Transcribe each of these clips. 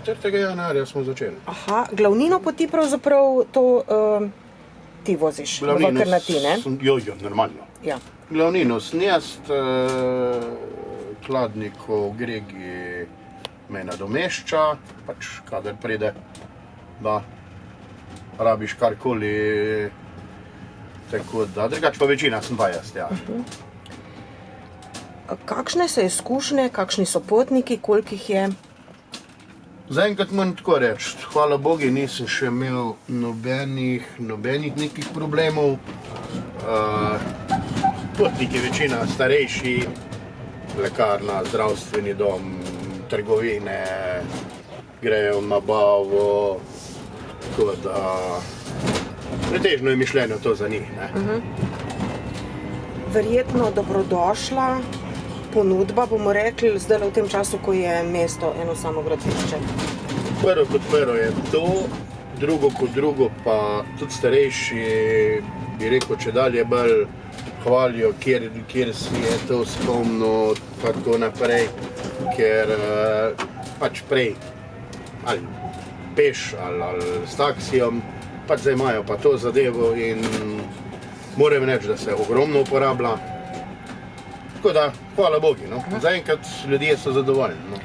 4. januarja smo začeli. Aha, glavnino poti pravzaprav to ti voziš v Krnati, ne? Jo, normalno. Ja. Glavnino snijast, Kladnikov Gregi me nadomešča, pač kadar pride, da rabiš karkoli, tako da, drugače pa večina sem pa jaz, ja. Kakšne so izkušnje, kakšni so potniki, koliko jih je? Zaenkrat moram tako reči, hvala Bogu, nisem še imel nobenih nekih problemov. Potniki večina starejši, lekarna, zdravstveni dom, trgovine, grejo na bavo, tako da pretežno je mišljeno to za njih, ne. Verjetno dobrodošla ponudba, bomo rekli, zdaj v tem času, ko je mesto eno samo gradbišče. Prvo kot prvo je to, drugo kot drugo pa tudi starejši, bi rekel, če dalje bolj hvalijo, kjer si je to spomnil, tako naprej, ker pač prej ali peš ali s taksijem, pač zdaj imajo pa to zadevo in moram reči, da se ogromno uporablja. Tako da, hvala Bogu, no. Zaenkrat ljudje so zadovoljni, no.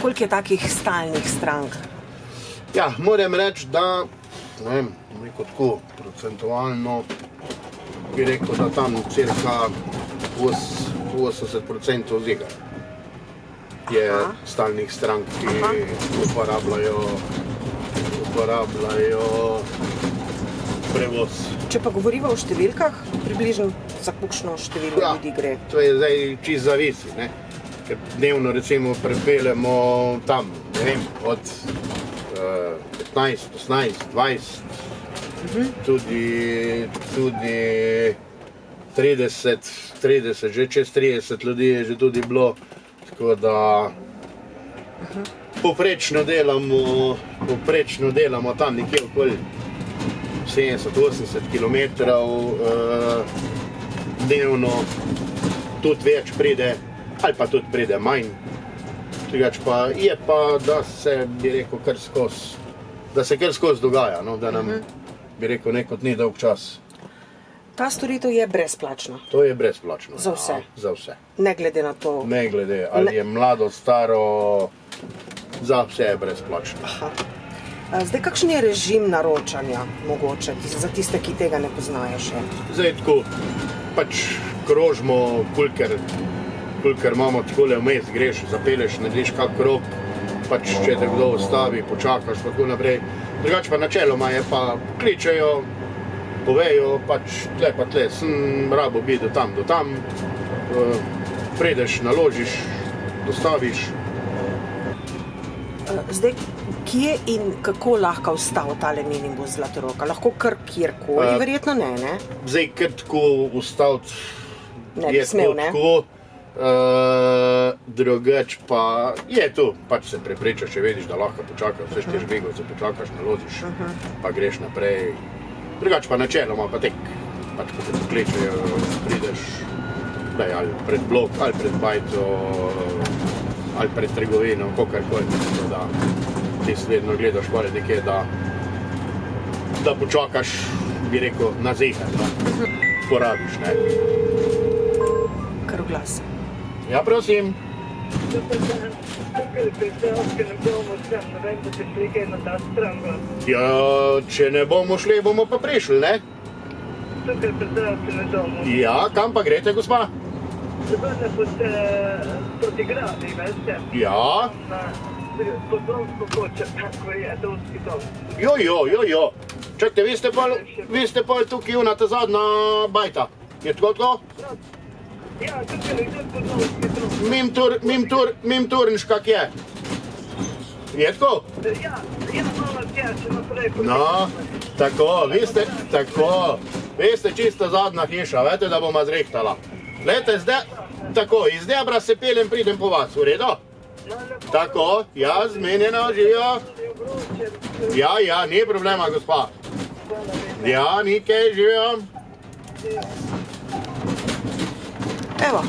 Koliko je takih stalnih strank? Ja, moram reči, da, ne vem, rekel tako, procentualno, bi rekel, da tam cirka 80% zigar je stalnih strank, ki uporabljajo prevoz. Če pa govoriva o številkah, približno za kakšno število ljudi gre? To je zdaj čisto zavisi, ne. Ker dnevno recimo pripeljemo tam, ne vem, od 15, 18, 20, tudi 30, že čez 30 ljudi je že tudi bilo, tako da poprečno delamo tam nekje okoli 70-80 kilometrov dnevno, tudi več pride, ali pa tudi pride manj. Drugače pa je pa, da se, bi rekel, kar skozi dogaja, no, da nam, bi rekel, nekot ni dolg čas. Ta storitev je brezplačna? To je brezplačno. Za vse? Ja, za vse. Ne glede na to? Ne glede, ali je mlado, staro, za vse je brezplačno. Aha. Zdaj, kakšen je režim naročanja mogoče, za tiste, ki tega ne poznajo še? Zdaj tako, pač krožimo, kolikor imamo takole vmes, greš, zapelješ, narediš kak krog, pač če te kdo ustavi, počakaš, pa tako naprej. Drugače pa načeloma je pa, kličejo, povejo, pač tle pa tle, sem rabo biti do tam, prideš, naložiš, dostaviš. Zdaj, kje in kako lahko vstav tale minibus Zlatoroga? Lahko kar kjerkoli, verjetno ne? Zdaj, kar tako ustaviti je tako, drugač pa je tu, pač se prepričaš, če vidiš, da lahko počakaš, vse šteš bego, se počakaš, naložiš, pa greš naprej. Drugač pa načeloma pa tek, pač ko te pokličejo, prideš, ali pred blok, ali pred bajto, ali pred trgovino, kakorkoli, da ti vedno gledaš pore nekje, da počakaš, bi rekel, na zehar, da porabiš, ne. Kar oglas. Ja, prosim. Ja, če ne bomo šli, bomo pa prišli, ne? Ja, kam pa greste, gospa? Proti gradi, veste? Ja. Pod domsko koče, tako je, domski dom. Jo. Čakajte, vi ste pa tukaj ta zadnja bajta. Je tako? Ja, tukaj je pod domski dom. Mim Turniš, kak je? Je tako? Ja, malo tječe naprej. No, tako, vi ste čisto zadnja hiša, veste, da bomo zrehtala. Glejte, zdaj, tako, iz Debra se peljem, pridem po vas, v redu? Tako, ja, zmenjeno, živijo. Ja, ni problema, gospa. Ja, nikaj, živijo. Evo.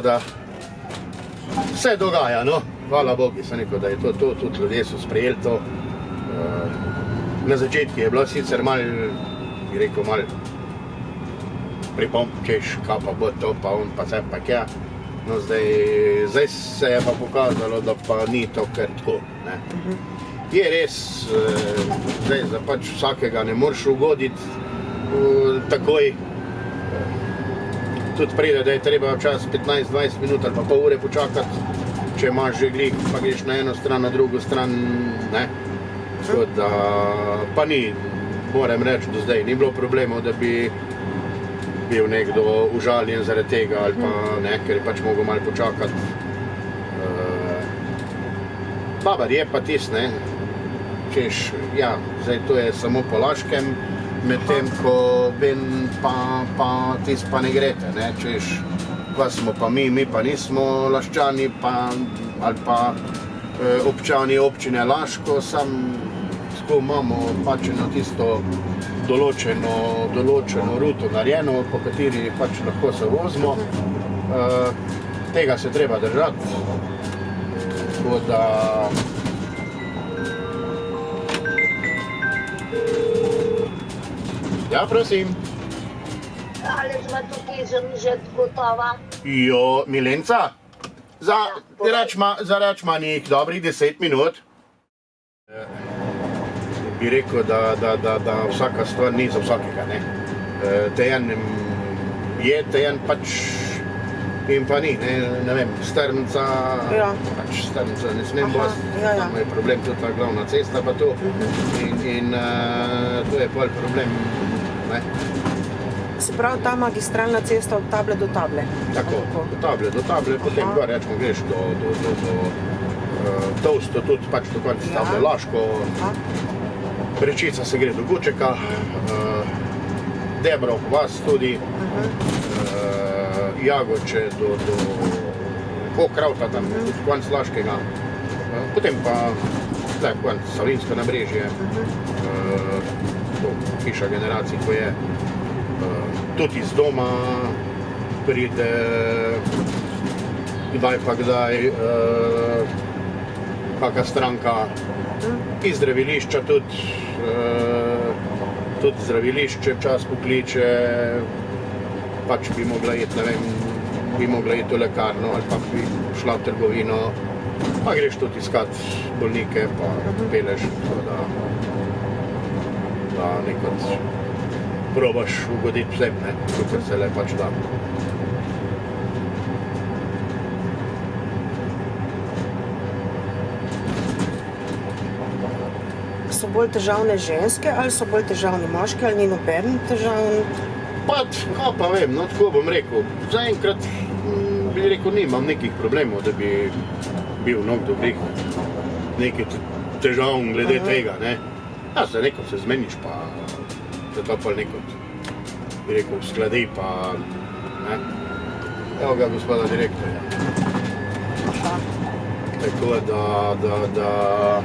tako da se dogaja, no. Hvala Bogu, sem rekel, da je to, tudi ljudje so sprejeli to. Na začetku je bilo sicer malo, bi rekel, malo pripomb, češ, kaj pa bo to, pa on, pa se pa kja. No, zdaj se je pa pokazalo, da pa ni to kar tako, ne. Je res, zdaj, da pač vsakega ne moreš ugoditi takoj. Tudi pride, da je treba včas 15-20 minut ali pa pol ure počakati, če imaš že glih, pa greš na eno stran, na drugo stran, ne. Tako da, pa ni, moram reči, do zdaj ni bilo problemov, da bi bil nekdo užaljen zaradi tega ali pa ne, ker je pač mogel malo počakati. Babar je pa tis, ne, češ, ja, zdaj to je samo po Laškem, medtem ko ven pa tis pa ne grete, ne, češ, kva smo pa mi pa nismo Laščani, pa, ali pa občani občine Laško, sam tako imamo pač eno tisto določeno ruto narejeno, po kateri pač lahko se vozimo. Tega se treba držati. Tako da... Ja, prosim. Ali smo tukaj že gotova? Jo, Milenca? Za rečma njih dobrih 10 minut. Bi rekel, da vsaka stvar ni za vsakega, ne. Tejen je, tejen pač in pa ni, ne vem, Strmca, pač Strmca ne smem bosti, tam je problem tudi ta glavna cesta pa to in to je pol problem, ne. Se pravi, ta magistralna cesta od table do table? Tako, od table do table, potem gor rečemo, greš do Tolsto, tudi pač do konca table Laško, Brečica se gre do Gučeka, Debrov vas tudi, Jagoče do Pokrauta, tam tudi konc Laškega, potem pa tle konc Savinsko nabrežje, to hiša generacij, ko je tudi iz doma pride, kdaj pa kdaj, kaka stranka, iz zdravilišča tudi zdravilišče včas pokliče, pač bi mogla iti, ne vem, bi mogla iti v lekarno ali pa bi šla v trgovino, pa greš tudi iskat bolnike, pa peleš, da nekot probaš ugoditi vsem, ne, kakor se le pač da. So bolj težavne ženske ali so bolj težavni moški ali ni noben težavn? Pa vem, no tako bom rekel, zaenkrat bi rekel, nimam nekih problemov, da bi bil nekdo glih nekaj težavn glede tega, ne. Ja, se nekaj se zmeniš, pa se to pa nekaj, bi rekel, skladi, pa, ne. Evo ga gospoda direktorja. Tako da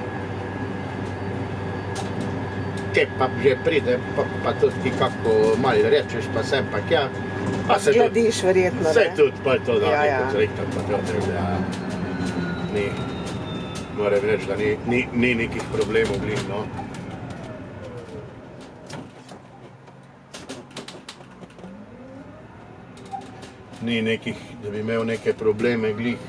te pa že pride, pa tudi ti kako malo rečeš, pa sem pa kja. Zglediš verjetno, ne? Se tudi pa to da, nekaj zrekta, pa to treba, ni, moram reči, da ni nekih problemov glih, no. Ni nekih, da bi imel neke probleme glih.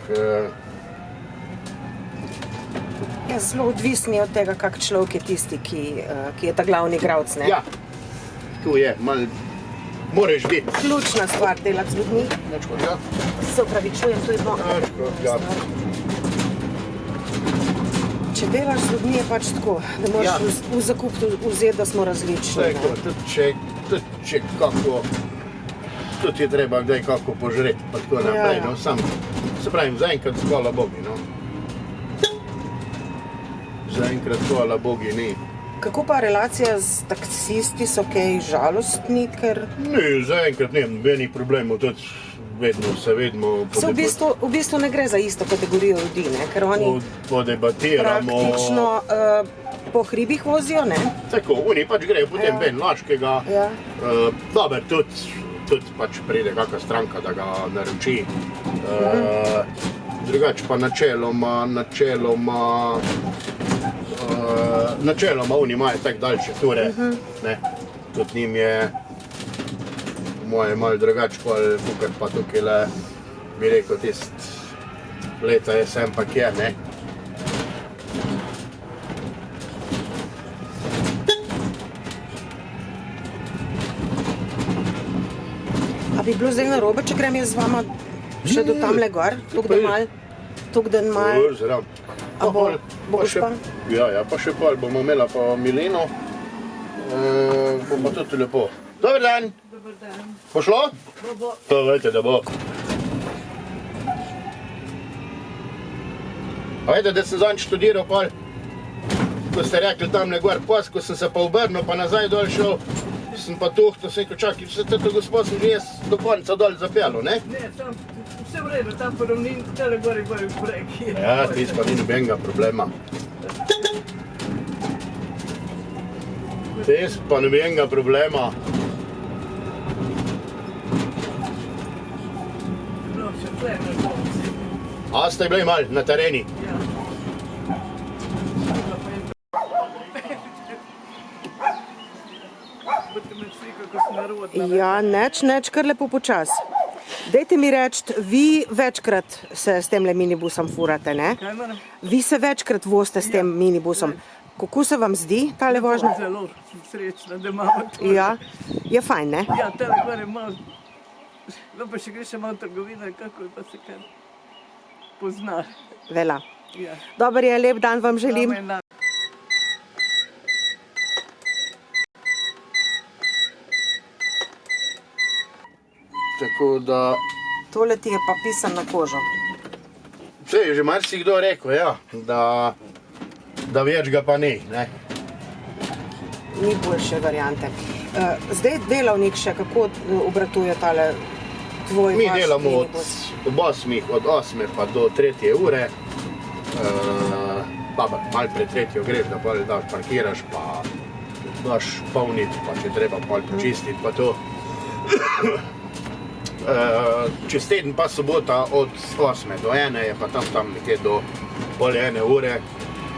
Ja, zelo odvisni od tega, kak človek je tisti, ki je ta glavni igralec, ne? Ja, tu je, malo, moraš biti. Ključna stvar delati z ljudmi. Nečko, ja. Se upravičujem, to je bilo. Nečko, ja. Če delaš z ljudmi, je pač tako, da moraš v zakup vzeti, da smo različni. Tudi če kako, tudi je treba kdaj kako požreti, pa tako naprej, no, sam, se pravim, zaenkrat hvala Bogi, no. Zaenkrat hvala Bogi ni. Kako pa relacija z taksisti, so kaj žalostni, ker... Ni, zaenkrat nimam nobenih problemov, tudi vedno se vedno... Se v bistvu ne gre za isto kategorijo ljudi, ne, ker oni podebatiramo... praktično po hribih vozijo, ne? Tako, oni pač grejo potem ven Laškega, dober, tudi tudi pač pride kakšna stranka, da ga naroči. Drugače pa načeloma oni imajo tako daljše ture, ne. Tudi njim je moje malo drugače, kakor pa tukajle, bi rekel, leta je sem pa kje, ne. A bi bilo zdaj narobe, če grem jaz z vama še do tamle gor, tuk da mal. Zraven. A boš pa? Ja, pa še pol bomo imela pa Mileno. Bo pa tudi lepo. Dober dan! Dobar dan. Bo šlo? Bo. To vete, da bo. A vete, da sem zadnjič študiral pol, ko ste rekli tamle gor pas, ko sem se pa obrnil, pa nazaj dol šel, sem pa tuhtal, sem rekel, čakaj, vse to gospod sem že jaz do konca dol zapeljal, ne? Ne, tam vse v redu, tam po ravnini, tale gori breg. Ja, tis pa ni nobenega problema. Tis pa nobenega problema. No, še tle ne bom si. A ste bili mal na tereni? Ja. Bote me slika, ko sem narodna. Ja, neč, kar lepo počas. Dajte mi reči, vi večkrat se s temle minibusom furate, ne? Kaj moram? Vi se večkrat vozite s tem minibusom. Kako se vam zdi tale vožnja? Zelo sem srečna, da imamo to. Ja, je fajn, ne? Ja, tale gori malo. No, pa še greš malo trgovina, kako pa se kar pozna. Vela. Ja. Dober je, lep dan vam želim. Amen, da. Tako da... Tole ti je pa pisan na kožo. Vse je že marsikdo rekel, ja, da več ga pa ni, ne. Ni boljše variante. Zdaj delavnik še, kako obratuje tale tvoj Mi vaš delamo minibus? od 8 pa do 3 ure. Malo pred 3 greš, da pol daš parkiraš, pa daš polniti, pa če treba pol počistiti, pa to. Čez teden pa sobota od 8 do 1 je pa tam nekje do pol 1 ure,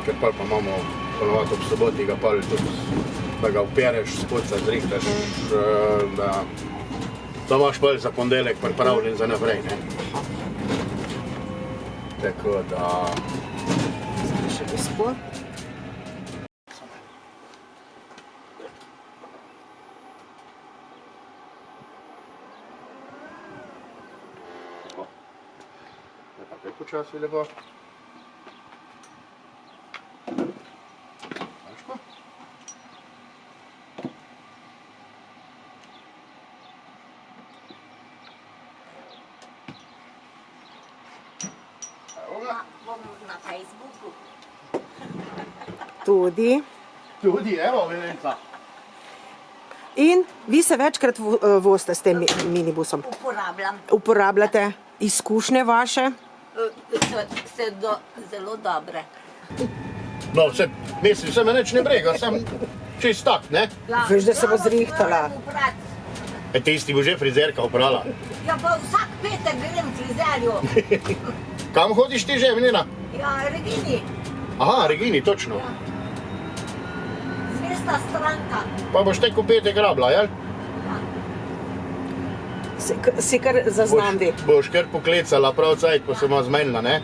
ker pol pa imamo ponovadi ob soboti ga pol tudi, da ga opereš, spodca zrihtaš, da imaš pol za ponedeljek pripravljen za naprej, ne. Tako da... Še gospod. Kaj počasi lepo? Vaško? Evo ga. Na Facebooku. Tudi. Tudi, evo, Velenca. In vi se večkrat vozite s tem minibusom. Uporabljam. Uporabljate izkušnje vaše? Zelo dobre. No, mislim, se me nič ne brega, sem čist tak, ne? Veš, da se bo zrihtala. Tisti bo že frizerka oprala. Ja, pa vsak petek grem frizerju. Kam hodiš ti že, Milena? Ja, Regini. Aha, Regini, točno. Zvesta stranka. Pa boš tek v petek rabila, jel? Si kar zaznam vi. Boš kar poklecala prav cajt, ko se bomo zmenila, ne?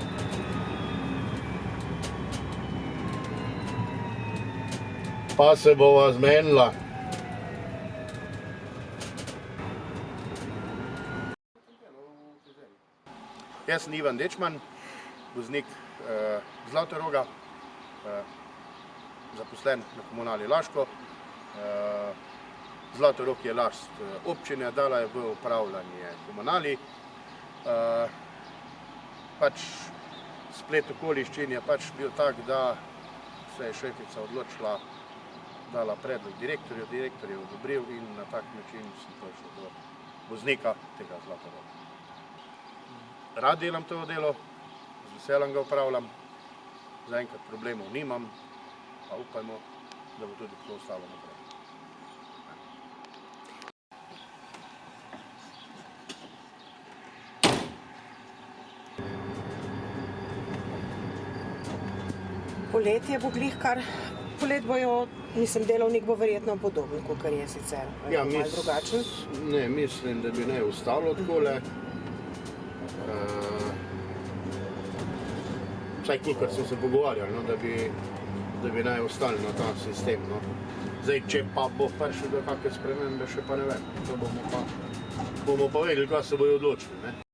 Pa se bova zmenila. Jaz sem Ivan Dečman, voznik Zlatoroga, zaposlen na Komunali Laško. Zlatorog je last občine, dala je v upravljanje Komunali. Pač splet okoliščin je pač bil tak, da se je šefica odločila, dala predlog direktorju, direktor je odobril in na tak način sem prišel do voznika tega Zlatoroga. Rad delam to delo, z veseljem ga upravljam, zaenkrat problemov nimam, pa upajmo, da bo tudi to ostalo naprej. Poletje bo glih kar, polet bojo, mislim, delovnik bo verjetno podoben, kot je sicer. Ja, Malo drugačen. ne, mislim, da bi ne ostalo takole. Vsaj kolikor smo se pogovarjali, no, da bi naj ostali na ta sistem. No. Zdaj, če pa bo prišlo do kakšne spremembe, še pa ne vem. To bomo pa vedeli, kaj se bojo odločili. Ne.